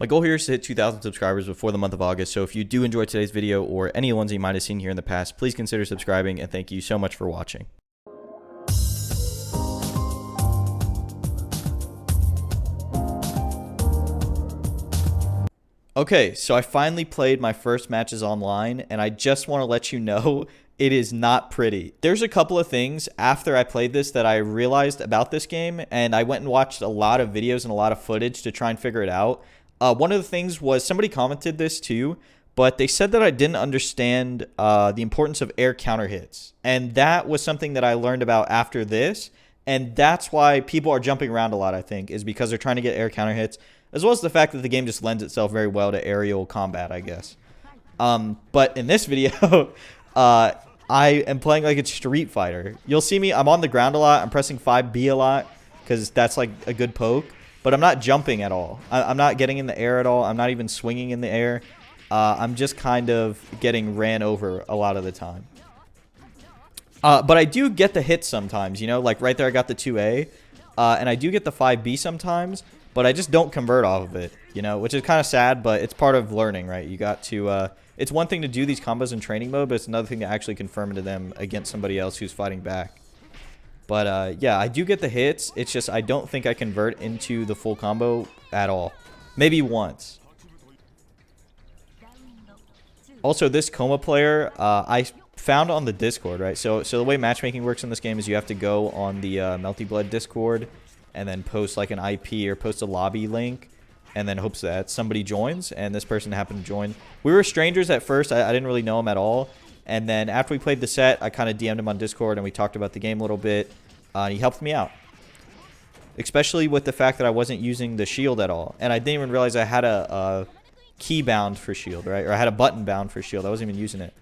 My goal here is to hit 2,000 subscribers before the month of August, so if you do enjoy today's video or any ones you might have seen here in the past, please consider subscribing, and thank you so much for watching. Okay, so I finally played my first matches online, and I just want to let you know it is not pretty. There's a couple of things after I played this that I realized about this game, and I went and watched a lot of videos and a lot of footage to try and figure it out. One of the things was, somebody commented this too, but they said that I didn't understand the importance of air counter hits. And that was something that I learned about after this. And that's why people are jumping around a lot, I think, is because they're trying to get air counter hits, as well as the fact that the game just lends itself very well to aerial combat, I guess. But in this video, I am playing like a Street Fighter. You'll see me, I'm on the ground a lot. I'm pressing 5B a lot because that's like a good poke. But I'm not jumping at all. I'm not getting in the air at all. I'm not even swinging in the air. I'm just kind of getting ran over a lot of the time. But I do get the hits sometimes, you know, like right there I got the 2A. And I do get the 5B sometimes, but I just don't convert off of it, you know, which is kind of sad, but it's part of learning, right? You got to, it's one thing to do these combos in training mode, but it's another thing to actually confirm into them against somebody else who's fighting back. But yeah, I do get the hits. It's just I don't think I convert into the full combo at all. Maybe once. Also, this Coma player, I found on the Discord, right? So the way matchmaking works in this game is you have to go on the Melty Blood Discord and then post like an IP or post a lobby link and then hopes that somebody joins, and this person happened to join. We were strangers at first. I didn't really know him at all. And then after we played the set, I kind of DM'd him on Discord and we talked about the game a little bit. He helped me out. Especially with the fact that I wasn't using the shield at all. And I didn't even realize I had a key bound for shield, right? Or I had a button bound for shield. I wasn't even using it.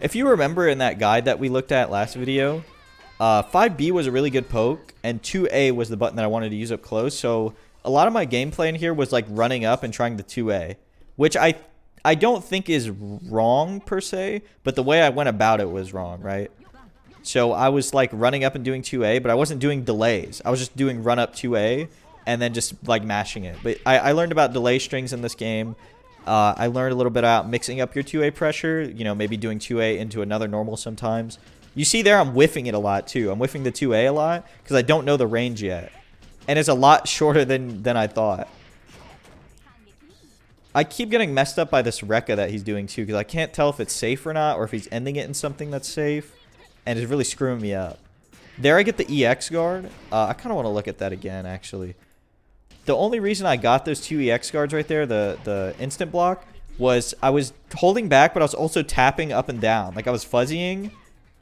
If you remember in that guide that we looked at last video, 5B was a really good poke and 2A was the button that I wanted to use up close. So a lot of my gameplay in here was like running up and trying the 2A, which I don't think is wrong per se, but the way I went about it was wrong, right? So I was like running up and doing 2A, but I wasn't doing delays. I was just doing run up 2A and then just like mashing it. But I learned about delay strings in this game. I learned a little bit about mixing up your 2A pressure, you know, maybe doing 2A into another normal sometimes. You see there I'm whiffing it a lot too. I'm whiffing the 2A a lot because I don't know the range yet. And it's a lot shorter than I thought. I keep getting messed up by this Rekka that he's doing too, because I can't tell if it's safe or not, or if he's ending it in something that's safe, and it's really screwing me up. There I get the EX guard. I kind of want to look at that again, actually. The only reason I got those two EX guards right there, the instant block, was I was holding back, but I was also tapping up and down. Like I was fuzzying,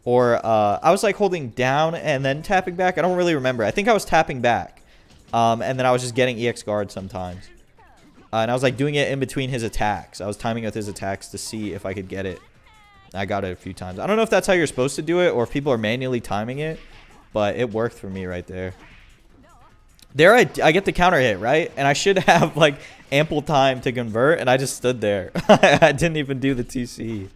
or I was like holding down and then tapping back. I don't really remember. I think I was tapping back, and then I was just getting EX guard sometimes. And I was like doing it in between his attacks. I was timing with his attacks to see if I could get it. I got it a few times. I don't know if that's how you're supposed to do it or if people are manually timing it, but it worked for me right there. There I get the counter hit, right? And I should have like ample time to convert, and I just stood there. I didn't even do the TC.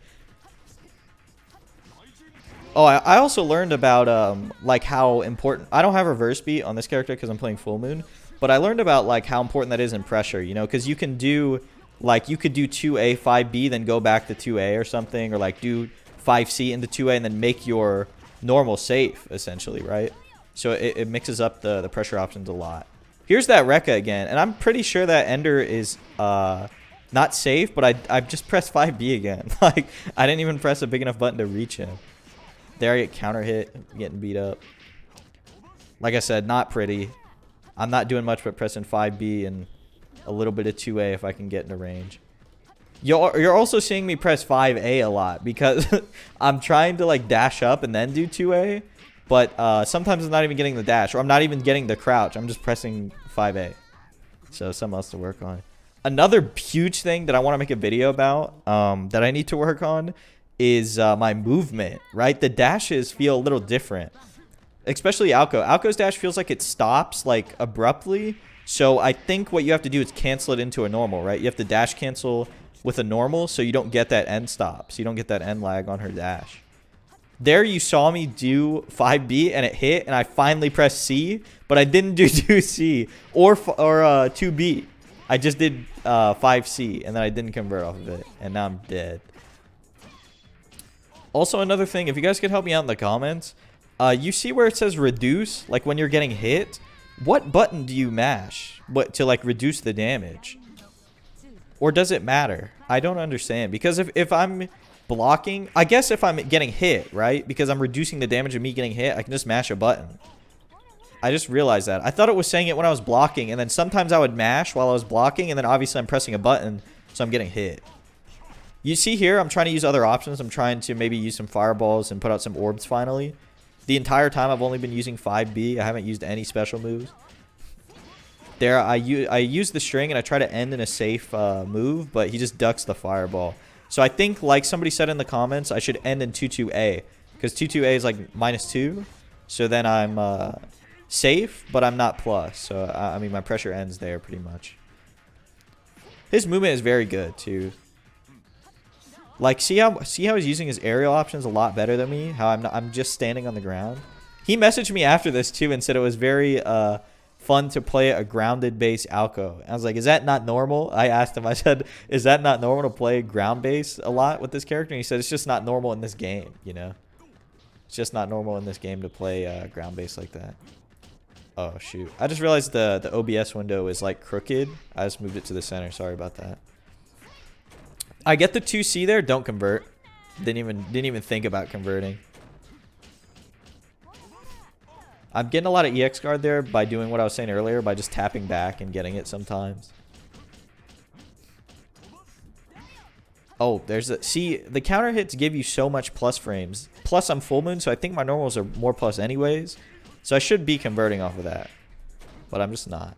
Oh, I also learned about like how important... I don't have reverse beat on this character because I'm playing Full Moon. But I learned about like how important that is in pressure, you know, because you can do like you could do 2A, 5B, then go back to 2A or something, or like do 5C into 2A and then make your normal safe essentially, right? So it mixes up the pressure options a lot. Here's that Rekka again, and I'm pretty sure that Ender is not safe, but I just pressed 5B again. Like I didn't even press a big enough button to reach him. There I get counter hit, getting beat up. Like I said, not pretty. I'm not doing much but pressing 5B and a little bit of 2A if I can get into range. You're also seeing me press 5A a lot because I'm trying to like dash up and then do 2A. But sometimes I'm not even getting the dash, or I'm not even getting the crouch. I'm just pressing 5A. So something else to work on. Another huge thing that I want to make a video about that I need to work on is my movement, right? The dashes feel a little different. Especially Alco. Alco's dash feels like it stops like abruptly. So I think what you have to do is cancel it into a normal, right? You have to dash cancel with a normal so you don't get that end stop. So you don't get that end lag on her dash. There you saw me do 5B and it hit, and I finally pressed C, but I didn't do 2C or 2B. I just did 5C, and then I didn't convert off of it, and now I'm dead. Also, another thing, if you guys could help me out in the comments, you see where it says reduce, like when you're getting hit? What button do you mash to like reduce the damage? Or does it matter? I don't understand. Because if I'm blocking, I guess if I'm getting hit, right? Because I'm reducing the damage of me getting hit, I can just mash a button. I just realized that. I thought it was saying it when I was blocking, and then sometimes I would mash while I was blocking, and then obviously I'm pressing a button, so I'm getting hit. You see here, I'm trying to use other options. I'm trying to maybe use some fireballs and put out some orbs finally. The entire time I've only been using 5B. I haven't used any special moves. There, I use the string and I try to end in a safe move, but he just ducks the fireball. So I think, like somebody said in the comments, I should end in 2-2A. Because 2-2A is like -2. So then I'm safe, but I'm not plus. So, I mean, my pressure ends there pretty much. His movement is very good, too. Like, see how he's using his aerial options a lot better than me? How I'm just standing on the ground? He messaged me after this, too, and said it was very fun to play a grounded base Alco. I was like, is that not normal? I asked him, I said, is that not normal to play ground base a lot with this character? And he said, it's just not normal in this game, you know? It's just not normal in this game to play ground base like that. Oh, shoot. I just realized the OBS window is, like, crooked. I just moved it to the center. Sorry about that. I get the 2C there. Don't convert. Didn't even think about converting. I'm getting a lot of EX guard there by doing what I was saying earlier, by just tapping back and getting it sometimes. Oh, there's a... See, the counter hits give you so much plus frames. Plus, I'm full moon, so I think my normals are more plus anyways. So I should be converting off of that. But I'm just not.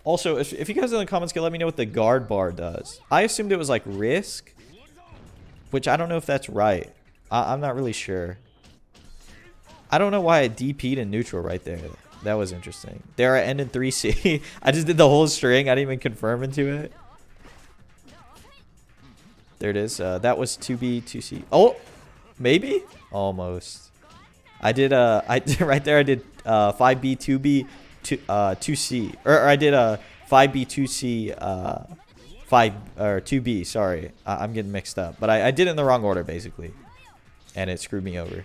Also, if you guys in the comments can let me know what the guard bar does. I assumed it was like risk. Which I don't know if that's right. I'm not really sure. I don't know why I DP'd in neutral right there. That was interesting. There I end in 3C. I just did the whole string. I didn't even confirm into it. There it is. That was 2B, 2C. Oh! Maybe? Almost. I did right there I did 5B, 2B, 2C. Or I did a 5B, 2C, 2B, sorry. I'm getting mixed up. But I did it in the wrong order, basically. And it screwed me over.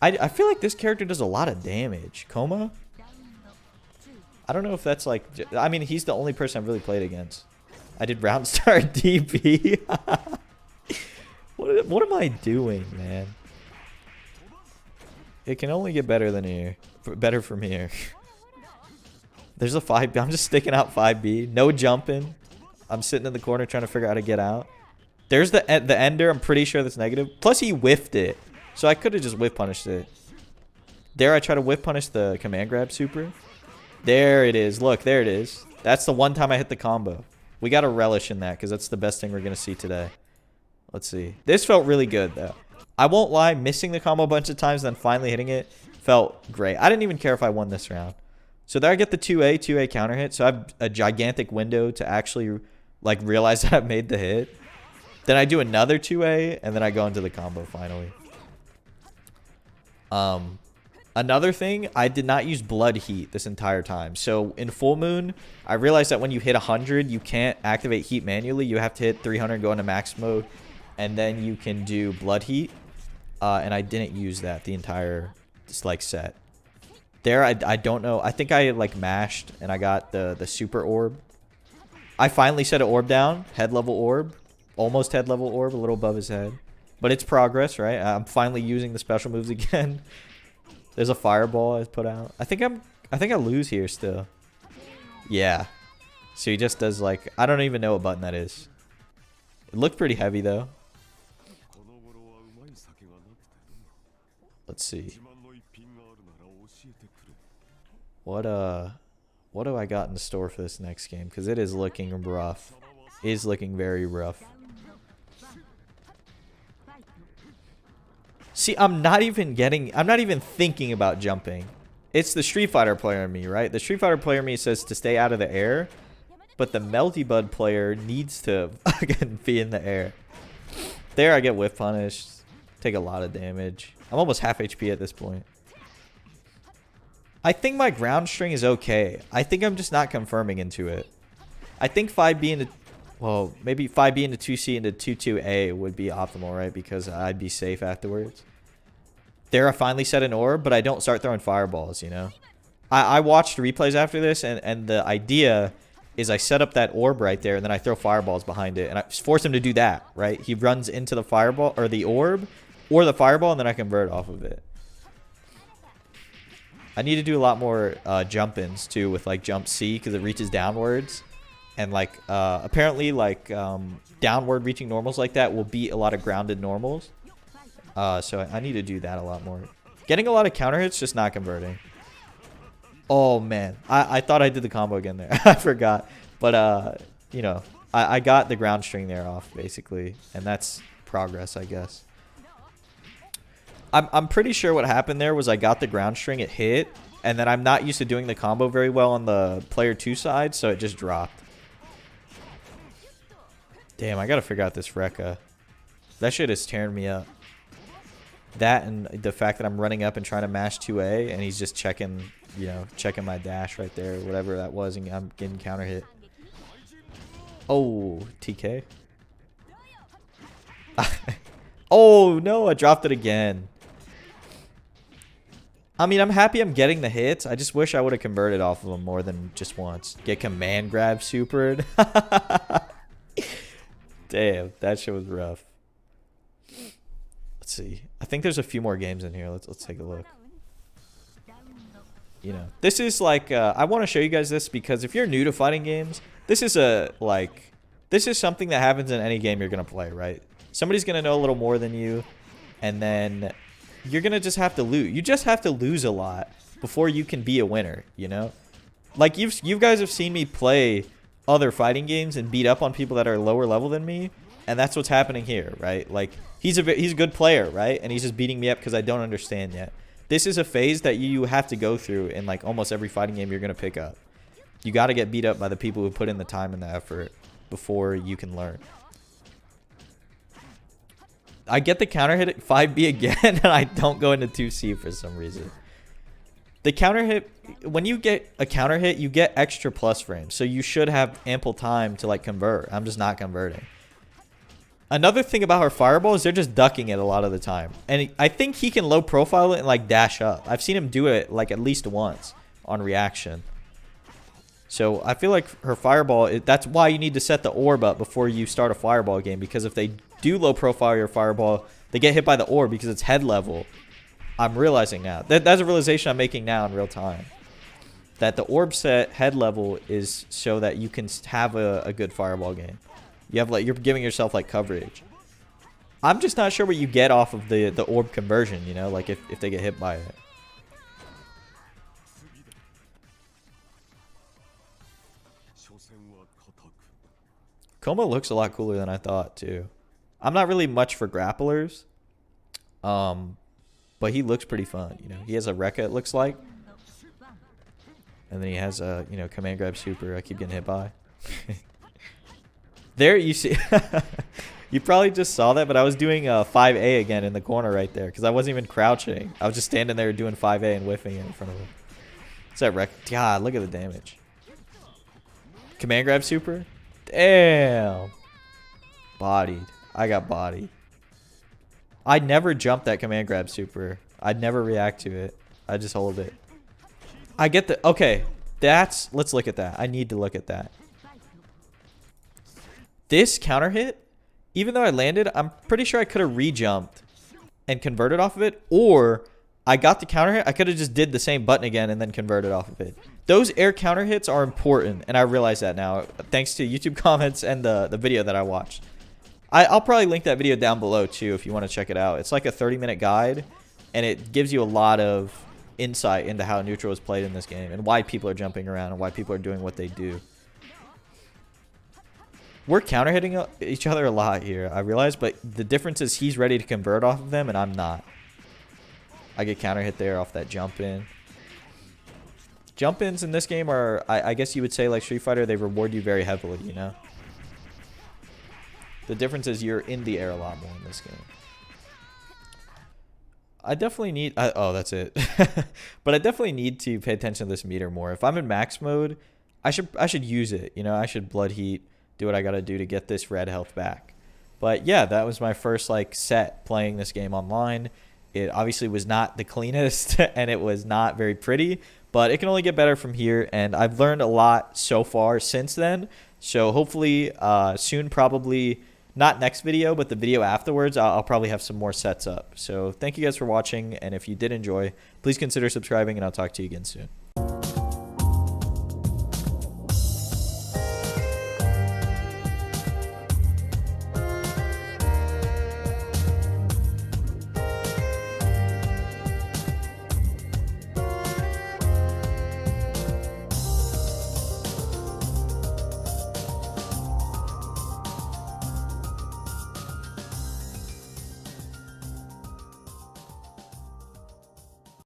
I feel like this character does a lot of damage. Coma? I don't know if that's like... I mean, he's the only person I've really played against. I did round start DP. What am I doing, man? It can only get better than here. Better from here. There's a 5B. I'm just sticking out 5B. No jumping. I'm sitting in the corner trying to figure out how to get out. There's the ender. I'm pretty sure that's negative. Plus, he whiffed it. So I could have just whiff punished it. There, I try to whiff punish the command grab super. There it is. Look, there it is. That's the one time I hit the combo. We got to relish in that because that's the best thing we're going to see today. Let's see. This felt really good, though. I won't lie. Missing the combo a bunch of times, then finally hitting it felt great. I didn't even care if I won this round. So there I get the 2A counter hit. So I have a gigantic window to actually like realize that I made the hit. Then I do another 2A, and then I go into the combo finally. Another thing, I did not use blood heat this entire time. So in full moon, I realized that when you hit 100, you can't activate heat manually. You have to hit 300, go into max mode, and then you can do blood heat. And I didn't use that the entire like set. There, I don't know. I think I like mashed and I got the super orb. I finally set an orb down, head level orb, almost head level orb, a little above his head. But it's progress, right? I'm finally using the special moves again. There's a fireball I put out. I think I lose here still. Yeah. So he just does like, I don't even know what button that is. It looked pretty heavy though. Let's see. What do I got in store for this next game? Because it is looking rough. It is looking very rough. See, I'm not even thinking about jumping. It's the Street Fighter player in me, right? The Street Fighter player in me says to stay out of the air, but the Melty Blood player needs to fucking be in the air. There I get whiff punished. Take a lot of damage. I'm almost half HP at this point. I think my ground string is okay. I think I'm just not confirming into it. I think 5B into... Well, maybe 5B into 2C into 2-2A would be optimal, right? Because I'd be safe afterwards. There I finally set an orb, but I don't start throwing fireballs, you know? I watched replays after this, and the idea is I set up that orb right there, and then I throw fireballs behind it. And I force him to do that, right? He runs into the fireball, or the orb, or the fireball, and then I convert off of it. I need to do a lot more jump-ins, too, with, like, jump C, because it reaches downwards. And, like, apparently, like, downward reaching normals like that will beat a lot of grounded normals. So I need to do that a lot more. Getting a lot of counter hits, just not converting. Oh, man. I thought I did the combo again there. I forgot. But, you know, I got the ground string there off, basically. And that's progress, I guess. I'm pretty sure what happened there was I got the ground string, it hit. And then I'm not used to doing the combo very well on the player 2 side, so it just dropped. Damn, I gotta figure out this Rekka. That shit is tearing me up. That and the fact that I'm running up and trying to mash 2A, and he's just checking, you know, checking my dash right there, whatever that was, and I'm getting counter hit. Oh, TK. Oh, no, I dropped it again. I mean, I'm happy I'm getting the hits. I just wish I would have converted off of them more than just once. Get command grab supered. Damn, that shit was rough. Let's see. I think there's a few more games in here. Let's take a look. You know, this is like I want to show you guys this because if you're new to fighting games, this is this is something that happens in any game you're gonna play, right? Somebody's gonna know a little more than you, and then you're gonna just have to lose. You just have to lose a lot before you can be a winner. You know, like you guys have seen me play other fighting games and beat up on people that are lower level than me, and that's what's happening here, right? Like he's a good player, right? And he's just beating me up because I don't understand yet. This is a phase that you have to go through in like almost every fighting game you're gonna pick up. You got to get beat up by the people who put in the time and the effort before you can learn. I get the counter hit at 5B again, and I don't go into 2C for some reason. The counter hit, when you get a counter hit, you get extra plus frames. So you should have ample time to like convert. I'm just not converting. Another thing about her fireball is they're just ducking it a lot of the time. And I think he can low profile it and like dash up. I've seen him do it like at least once on reaction. So I feel like her fireball, that's why you need to set the orb up before you start a fireball game. Because if they do low profile your fireball, they get hit by the orb because it's head level. I'm realizing now. That's a realization I'm making now in real time. That the orb set head level is so that you can have a good fireball game. You have like, you're giving yourself like coverage. I'm just not sure what you get off of the orb conversion, you know, like if they get hit by it. Koma looks a lot cooler than I thought too. I'm not really much for grapplers. But he looks pretty fun, you know. He has a Rekka, it looks like. And then he has a, you know, command grab super I keep getting hit by. There you see. You probably just saw that, but I was doing 5A again in the corner right there because I wasn't even crouching. I was just standing there doing 5A and whiffing it in front of him. What's that Rekka? God, look at the damage. Command grab super? Damn. Bodied. I got bodied. I'd never jump that command grab super. I'd never react to it. I just hold it. I get the... Okay. Let's look at that. I need to look at that. This counter hit, even though I landed, I'm pretty sure I could have re-jumped and converted off of it. Or I got the counter hit. I could have just did the same button again and then converted off of it. Those air counter hits are important. And I realize that now. Thanks to YouTube comments and the video that I watched. I'll probably link that video down below too if you want to check it out. It's like a 30-minute guide, and it gives you a lot of insight into how neutral is played in this game and why people are jumping around and why people are doing what they do. We're counter hitting each other a lot here, I realize, but the difference is he's ready to convert off of them and I'm not. I get counter hit there off that jump in. Jump ins in this game are, I guess you would say, like Street Fighter, they reward you very heavily, you know? The difference is you're in the air a lot more in this game. I definitely need. Oh, that's it. But I definitely need to pay attention to this meter more. If I'm in max mode, I should use it. You know, I should blood heat, do what I gotta do to get this red health back. But yeah, that was my first like set playing this game online. It obviously was not the cleanest and it was not very pretty, but it can only get better from here. And I've learned a lot so far since then. So hopefully soon, probably not next video, but the video afterwards, I'll probably have some more sets up. So thank you guys for watching. And if you did enjoy, please consider subscribing and I'll talk to you again soon.